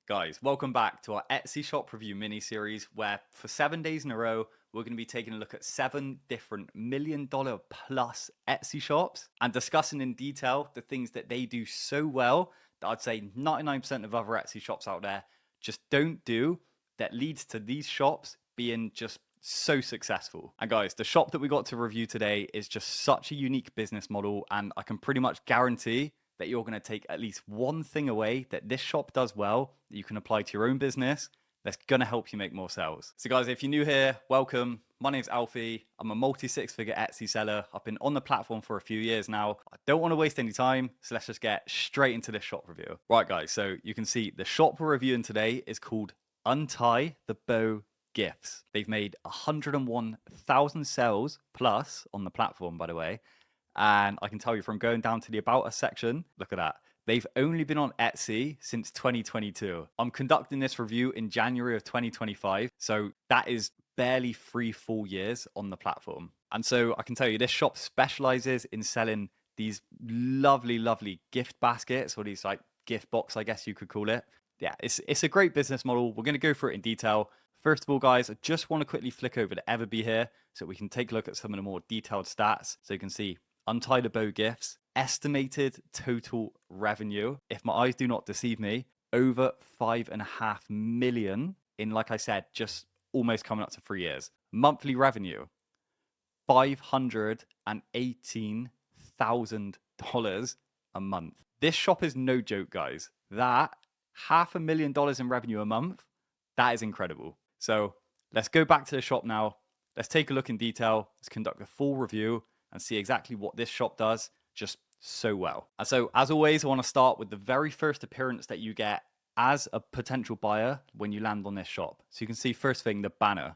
Guys, welcome back to our Etsy shop review mini series where for 7 days in a row, we're going to be taking a look at 7 different $1 million plus Etsy shops and discussing in detail the things that they do so well that I'd say 99% of other Etsy shops out there just don't do, that leads to these shops being just so successful. And guys, the shop that we got to review today is just such a unique business model, and I can pretty much guarantee that you're going to take at least one thing away that this shop does well that you can apply to your own business that's going to help you make more sales. So guys, if you're new here, welcome. My name's Alfie. I'm a multi-six-figure Etsy seller. I've been on the platform for a few years now. I don't want to waste any time, so let's just get straight into this shop review. Right guys, so you can see the shop we're reviewing today is called Untie the Bow Gifts. They've made 101,000 sales plus on the platform, by the way. And I can tell you from going down to the About Us section, look at that. They've only been on Etsy since 2022. I'm conducting this review in January of 2025. So that is barely 3 full years on the platform. And so I can tell you this shop specializes in selling these lovely, lovely gift baskets, or these like gift box, I guess you could call it. Yeah, it's a great business model. We're going to go through it in detail. First of all, guys, I just want to quickly flick over to Everbee here so we can take a look at some of the more detailed stats. So you can see Untie the Bow Gifts, estimated total revenue, if my eyes do not deceive me, over 5.5 million in, like I said, just almost coming up to 3 years. Monthly revenue, $518,000 a month. This shop is no joke, guys. That $500,000 in revenue a month, that is incredible. So let's go back to the shop now. Let's take a look in detail. Let's conduct a full review and see exactly what this shop does just so well. And so, as always, I want to start with the very first appearance that you get as a potential buyer when you land on this shop. So you can see first thing, the banner.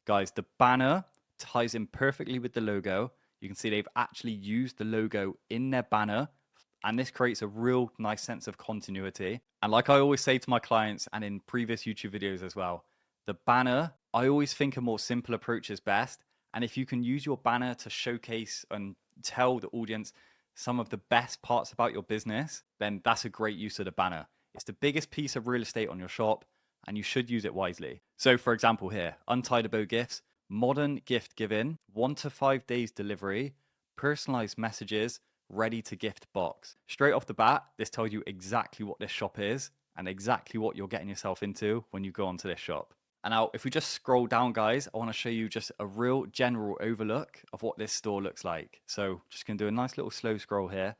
Guys, the banner ties in perfectly with the logo. You can see they've actually used the logo in their banner, and this creates a real nice sense of continuity. And like I always say to my clients and in previous YouTube videos as well, the banner, I always think a more simple approach is best. And if you can use your banner to showcase and tell the audience some of the best parts about your business, then that's a great use of the banner. It's the biggest piece of real estate on your shop, and you should use it wisely. So for example here, Untie the Bow Gifts, modern gift giving, 1 to 5 days delivery, personalized messages, ready to gift box. Straight off the bat, this tells you exactly what this shop is and exactly what you're getting yourself into when you go onto this shop. And now, if we just scroll down, guys, I want to show you just a real general overlook of what this store looks like. So just going to do a nice little slow scroll here.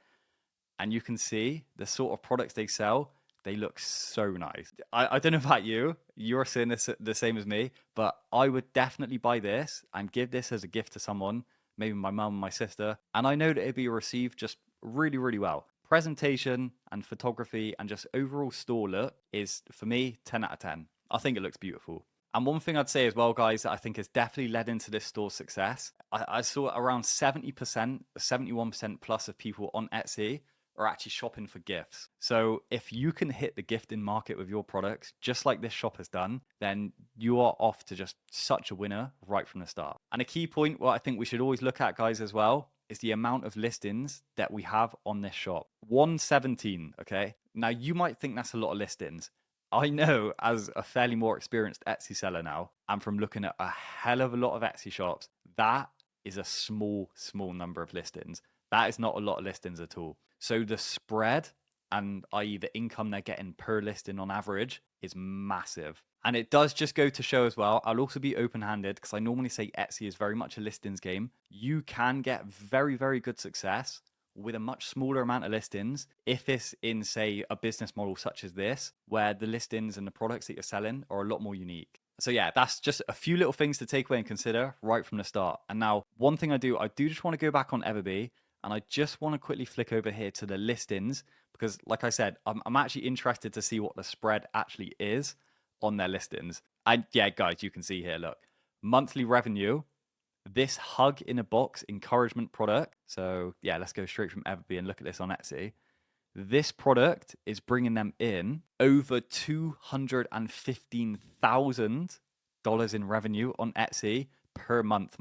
And you can see the sort of products they sell. They look so nice. I don't know about you. You're seeing this the same as me. But I would definitely buy this and give this as a gift to someone, maybe my mum, my sister. And I know that it'd be received just really, really well. Presentation and photography and just overall store look is, for me, 10 out of 10. I think it looks beautiful. And one thing I'd say as well, guys, that I think has definitely led into this store's success, I saw around 70%, 71% plus of people on Etsy are actually shopping for gifts. So if you can hit the gifting market with your products, just like this shop has done, then you are off to just such a winner right from the start. And a key point, what I think we should always look at, guys, as well, is the amount of listings that we have on this shop. 117, okay? Now, you might think that's a lot of listings. I know as a fairly more experienced Etsy seller now, and from looking at a hell of a lot of Etsy shops, that is a small number of listings. That is not a lot of listings at all. So the spread, and i.e. the income they're getting per listing on average, is massive. And it does just go to show as well, I'll also be open-handed because I normally say Etsy is very much a listings game. You can get very, very good success with a much smaller amount of listings if it's in, say, a business model such as this, where the listings and the products that you're selling are a lot more unique. So yeah, that's just a few little things to take away and consider right from the start. And now, one thing I do just want to go back on Everbee, and I just want to quickly flick over here to the listings, because like I said, I'm actually interested to see what the spread actually is on their listings. And yeah, guys, you can see here, look, monthly revenue, this hug in a box encouragement product. So yeah, let's go straight from Everbee and look at this on Etsy. This product is bringing them in over $215,000 in revenue on Etsy per month,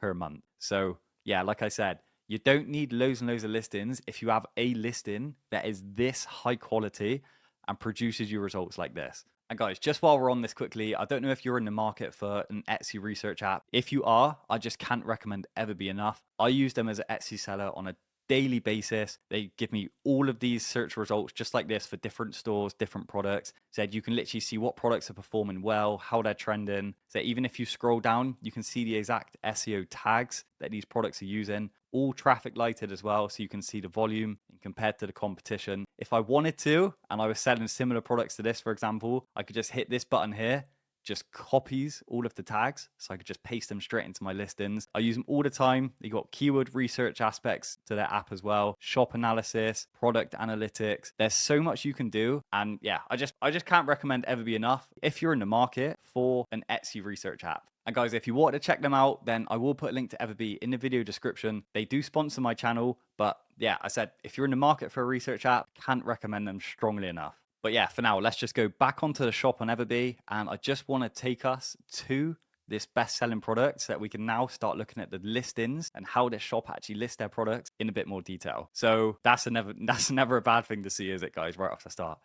per month. So yeah, like I said, you don't need loads and loads of listings if you have a listing that is this high quality and produces you results like this. And guys, just while we're on this quickly, I don't know if you're in the market for an Etsy research app. If you are, I just can't recommend Everbee enough. I use them as an Etsy seller on a daily basis. They give me all of these search results just like this for different stores, different products. Said you can literally see what products are performing well, how they're trending. So even if you scroll down, you can see the exact SEO tags that these products are using, all traffic lighted as well, so you can see the volume compared to the competition. If I wanted to, and I was selling similar products to this, for example, I could just hit this button here, just copies all of the tags, so I could just paste them straight into my listings. I use them all the time. They got keyword research aspects to their app as well, shop analysis, product analytics. There's so much you can do, and yeah, I just can't recommend Everbee enough if you're in the market for an Etsy research app. And guys, if you want to check them out, then I will put a link to Everbee in the video description. They do sponsor my channel, but yeah, I said if you're in the market for a research app, can't recommend them strongly enough. But yeah, for now, let's just go back onto the shop on Everbee, and I just want to take us to this best-selling product so that we can now start looking at the listings and how this shop actually lists their products in a bit more detail. So that's never a bad thing to see, is it, guys? Right off the start,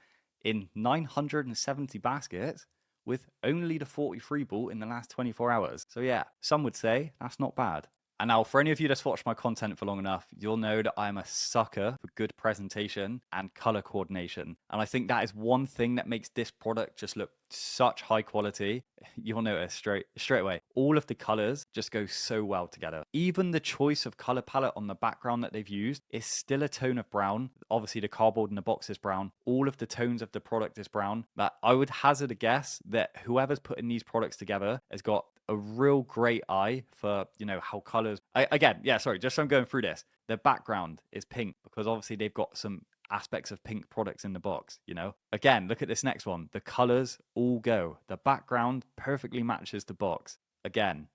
in 970 baskets, with only the 43 bought in the last 24 hours. So yeah, some would say that's not bad. And now, for any of you that's watched my content for long enough, you'll know that I'm a sucker for good presentation and color coordination. And I think that is one thing that makes this product just look such high quality. You'll notice straight away, all of the colors just go so well together. Even the choice of color palette on the background that they've used is still a tone of brown. Obviously, the cardboard in the box is brown. All of the tones of the product is brown. But I would hazard a guess that whoever's putting these products together has got a real great eye for, how colors. Just so I'm going through this. The background is pink because obviously they've got some aspects of pink products in the box, Again, look at this next one. The colors all go. The background perfectly matches the box. Again.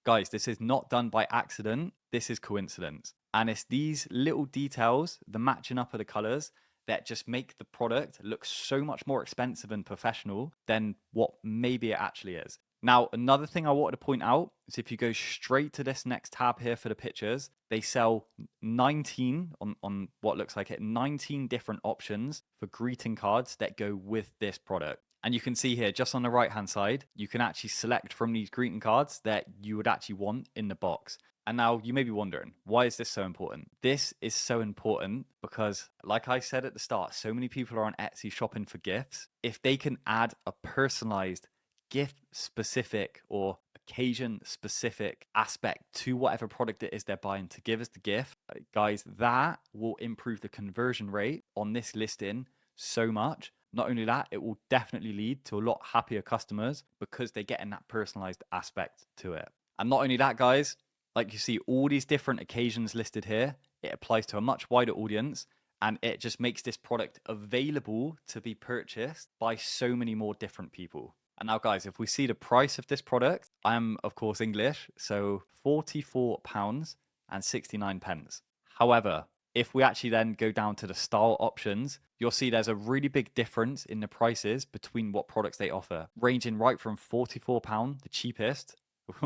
Guys, this is not done by accident. This is coincidence. And it's these little details, the matching up of the colors, that just make the product look so much more expensive and professional than what maybe it actually is. Now, another thing I wanted to point out is if you go straight to this next tab here for the pictures, they sell 19 on what looks like 19 different options for greeting cards that go with this product. And you can see here, just on the right-hand side, you can actually select from these greeting cards that you would actually want in the box. And now you may be wondering, why is this so important? This is so important because, like I said at the start, so many people are on Etsy shopping for gifts. If they can add a personalized gift-specific or occasion-specific aspect to whatever product it is they're buying to give as the gift, guys, that will improve the conversion rate on this listing so much. Not only that, it will definitely lead to a lot happier customers because they're getting that personalized aspect to it. And not only that, guys, like you see all these different occasions listed here, it applies to a much wider audience, and it just makes this product available to be purchased by so many more different people. And now, guys, if we see the price of this product, I am, of course, English, so £44.69. However, if we actually then go down to the style options, you'll see there's a really big difference in the prices between what products they offer, ranging right from £44, the cheapest,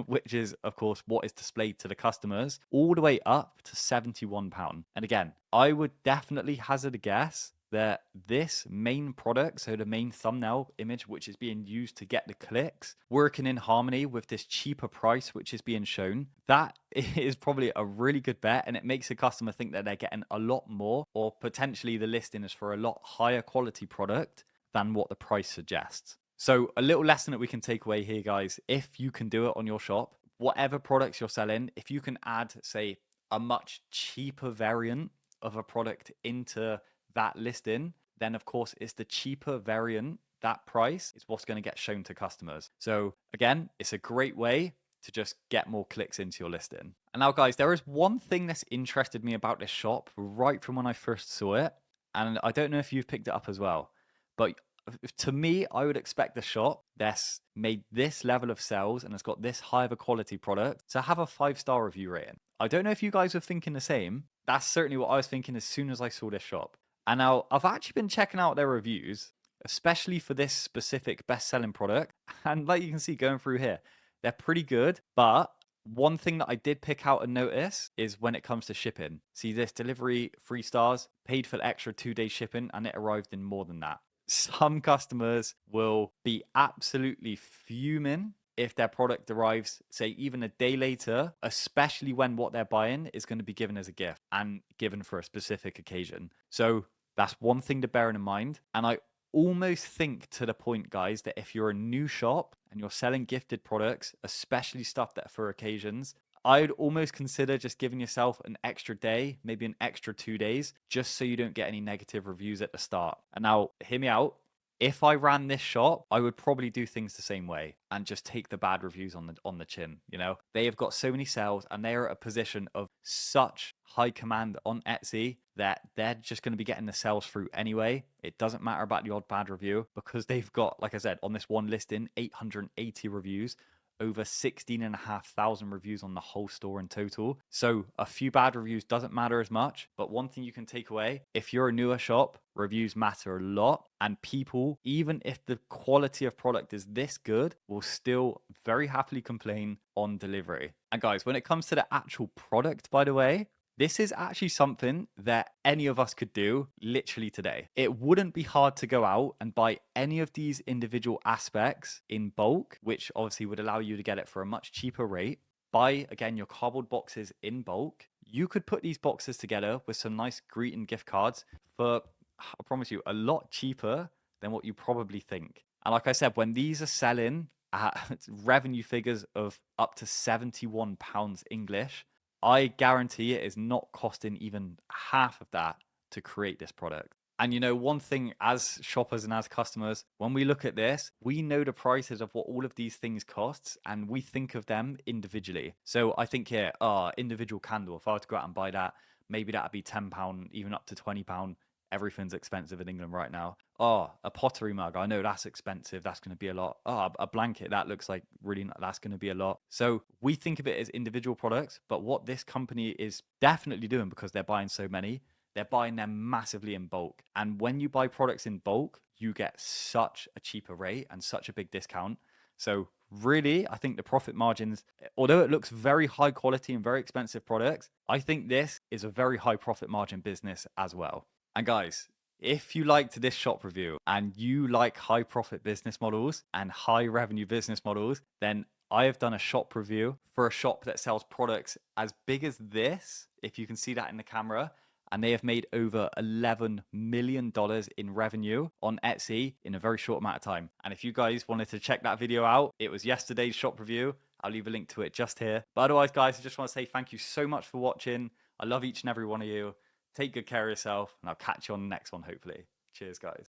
which is, of course, what is displayed to the customers, all the way up to £71. And again, I would definitely hazard a guess that this main product, so the main thumbnail image, which is being used to get the clicks, working in harmony with this cheaper price, which is being shown, that is probably a really good bet. And it makes the customer think that they're getting a lot more, or potentially the listing is for a lot higher quality product than what the price suggests. So a little lesson that we can take away here, guys, if you can do it on your shop, whatever products you're selling, if you can add, say, a much cheaper variant of a product into that listing, then of course it's the cheaper variant, that price is what's going to get shown to customers. So again, it's a great way to just get more clicks into your listing. And now, guys, there is one thing that's interested me about this shop right from when I first saw it, and I don't know if you've picked it up as well, but to me, I would expect the shop that's made this level of sales and has got this high of a quality product to have a 5-star review rating. I don't know if you guys were thinking the same. That's certainly what I was thinking as soon as I saw this shop. And now I've actually been checking out their reviews, especially for this specific best-selling product. And like you can see going through here, they're pretty good, but One thing that I did pick out and notice is when it comes to shipping. See this delivery, 3 stars, paid for the extra 2 day shipping, and it arrived in more than that. Some customers will be absolutely fuming if their product arrives, say, even a day later, especially when what they're buying is going to be given as a gift and given for a specific occasion. So that's one thing to bear in mind. And I almost think to the point, guys, that if you're a new shop and you're selling gifted products, especially stuff that are for occasions, I'd almost consider just giving yourself an extra day, maybe an extra 2 days, just so you don't get any negative reviews at the start. And now, hear me out. If I ran this shop, I would probably do things the same way and just take the bad reviews on the chin. You know, they have got so many sales and they are at a position of such high command on Etsy that they're just going to be getting the sales through anyway. It doesn't matter about the odd bad review because they've got, like I said, on this one listing, 880 reviews, over 16,500 reviews on the whole store in total. So a few bad reviews doesn't matter as much. But one thing you can take away, if you're a newer shop, reviews matter a lot. And people, even if the quality of product is this good, will still very happily complain on delivery. And guys, when it comes to the actual product, by the way, this is actually something that any of us could do literally today. It wouldn't be hard to go out and buy any of these individual aspects in bulk, which obviously would allow you to get it for a much cheaper rate. Buy, again, your cardboard boxes in bulk. You could put these boxes together with some nice greeting gift cards for, I promise you, a lot cheaper than what you probably think. And like I said, when these are selling at revenue figures of up to £71 English, I guarantee it is not costing even half of that to create this product. And you know, one thing as shoppers and as customers, when we look at this, we know the prices of what all of these things costs and we think of them individually. So I think here, individual candle, if I were to go out and buy that, maybe that'd be £10, even up to £20. Everything's expensive in England right now. Oh, a pottery mug. I know that's expensive. That's going to be a lot. Oh, a blanket. That looks like really, that's going to be a lot. So we think of it as individual products, but what this company is definitely doing, because they're buying so many, they're buying them massively in bulk. And when you buy products in bulk, you get such a cheaper rate and such a big discount. So really, I think the profit margins, although it looks very high quality and very expensive products, I think this is a very high profit margin business as well. And guys, if you liked this shop review and you like high profit business models and high revenue business models, then I have done a shop review for a shop that sells products as big as this, if you can see that in the camera. And they have made over $11 million in revenue on Etsy in a very short amount of time. And if you guys wanted to check that video out, it was yesterday's shop review. I'll leave a link to it just here. But otherwise, guys, I just want to say thank you so much for watching. I love each and every one of you. Take good care of yourself, and I'll catch you on the next one, hopefully. Cheers, guys.